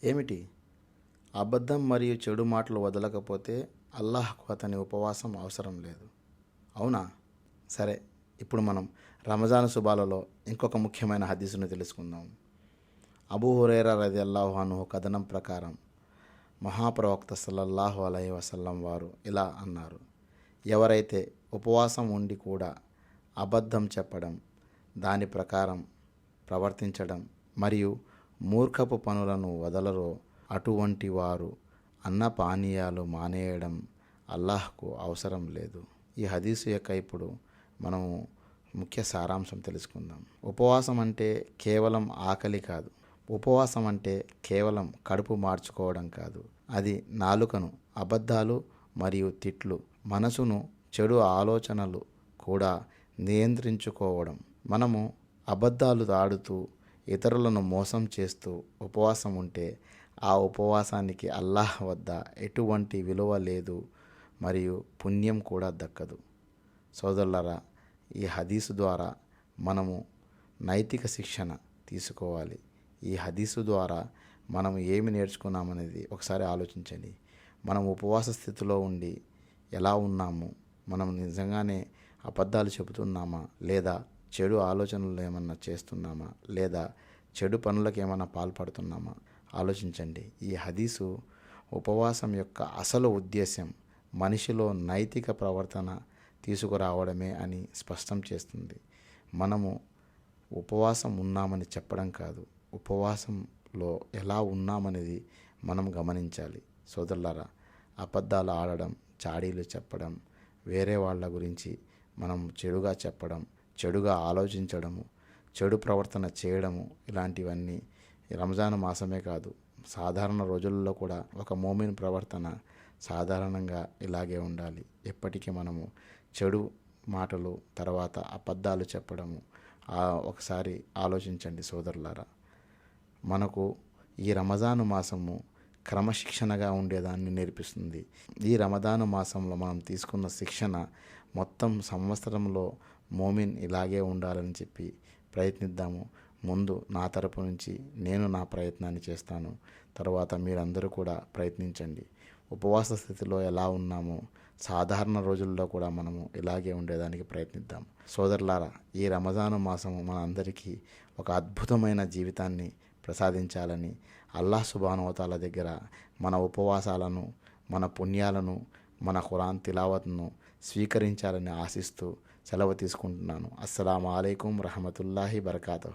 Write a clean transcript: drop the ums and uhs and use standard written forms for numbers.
ఏమిటి? అబద్ధం మరియు చెడు మాటలు వదలకపోతే అల్లాహ్కు అతని ఉపవాసం అవసరం లేదు. అవునా? సరే, ఇప్పుడు మనం రంజాన్ శుభాలలో ఇంకొక ముఖ్యమైన హదీసును తెలుసుకుందాం. అబూ హురైరా రదియల్లాహు అన్హు కథనం ప్రకారం మహాప్రవక్త సల్లల్లాహు అలైహి వసల్లం వారు ఇలా అన్నారు: ఎవరైతే ఉపవాసం ఉండి కూడా అబద్ధం చెప్పడం, దాని ప్రకారం ప్రవర్తించడం మరియు మూర్ఖపు పనులను వదలరో అటువంటి వారు అన్నపానీయాలు మానేయడం అల్లాహ్కు అవసరం లేదు. ఈ హదీసు యొక్క ఇప్పుడు మనము ముఖ్య సారాంశం తెలుసుకుందాం. ఉపవాసం అంటే కేవలం ఆకలి కాదు. ఉపవాసం అంటే కేవలం కడుపు మార్చుకోవడం కాదు. అది నాలుకను అబద్ధాలు మరియు తిట్లు, మనసును చెడు ఆలోచనలు కూడా నియంత్రించుకోవడం. మనము అబద్ధాలు ఆడుతూ ఇతరులను మోసం చేస్తూ ఉపవాసం ఉంటే ఆ ఉపవాసానికి అల్లాహ్ వద్ద ఎటువంటి విలువ లేదు మరియు పుణ్యం కూడా దక్కదు. సోదరులారా, ఈ హదీసు ద్వారా మనము నైతిక శిక్షణ తీసుకోవాలి. ఈ హదీసు ద్వారా మనం ఏమి నేర్చుకున్నామనేది ఒకసారి ఆలోచించండి. మనం ఉపవాస స్థితిలో ఉండి ఎలా ఉన్నాము? మనం నిజంగానే అబద్ధాలు చెబుతున్నామా, లేదా చెడు ఆలోచనలు ఏమన్నా చేస్తున్నామా, లేదా చెడు పనులకు ఏమన్నా పాల్పడుతున్నామా? ఆలోచించండి. ఈ హదీసు ఉపవాసం యొక్క అసలు ఉద్దేశం మనిషిలో నైతిక ప్రవర్తన తీసుకురావడమే అని స్పష్టం చేస్తుంది. మనము ఉపవాసం ఉన్నామని చెప్పడం కాదు, ఉపవాసంలో ఎలా ఉన్నామనేది మనం గమనించాలి. సోదరులారా, అబద్ధాలు ఆడడం, చాడీలు చెప్పడం, వేరే వాళ్ళ గురించి మనం చెడుగా చెప్పడం, చెడుగా ఆలోచించడము, చెడు ప్రవర్తన చేయడము, ఇలాంటివన్నీ రంజాన్ మాసమే కాదు, సాధారణ రోజుల్లో కూడా ఒక మోమిన్ ప్రవర్తన సాధారణంగా ఇలాగే ఉండాలి. ఎప్పటికీ మనము చెడు మాటలు, తర్వాత అబద్ధాలు చెప్పడము ఒకసారి ఆలోచించండి సోదరులారా. మనకు ఈ రమజాను మాసము క్రమశిక్షణగా ఉండేదాన్ని నేర్పిస్తుంది. ఈ రమజాను మాసంలో మనం తీసుకున్న శిక్షణ మొత్తం సంవత్సరంలో మోమిన్ ఇలాగే ఉండాలని చెప్పి ప్రయత్నిద్దాము. ముందు నా తరపు నుంచి నేను నా ప్రయత్నాన్ని చేస్తాను, తర్వాత మీరందరూ కూడా ప్రయత్నించండి. ఉపవాస స్థితిలో ఎలా ఉన్నామో సాధారణ రోజుల్లో కూడా మనము ఇలాగే ఉండేదానికి ప్రయత్నిద్దాం. సోదరులారా, ఈ రమజాను మాసము మన అందరికీ ఒక అద్భుతమైన జీవితాన్ని ప్రసాదించాలని, అల్లాహ్ సుబ్హానహు వ తఆలా దగ్గర మన ఉపవాసాలను, మన పుణ్యాలను, మన ఖురాన్ తిలావత్ను స్వీకరించాలని ఆశిస్తూ సెలవు తీసుకుంటున్నాను. అస్సలాము అలైకుం రహమతుల్లాహి బరకాతుహు.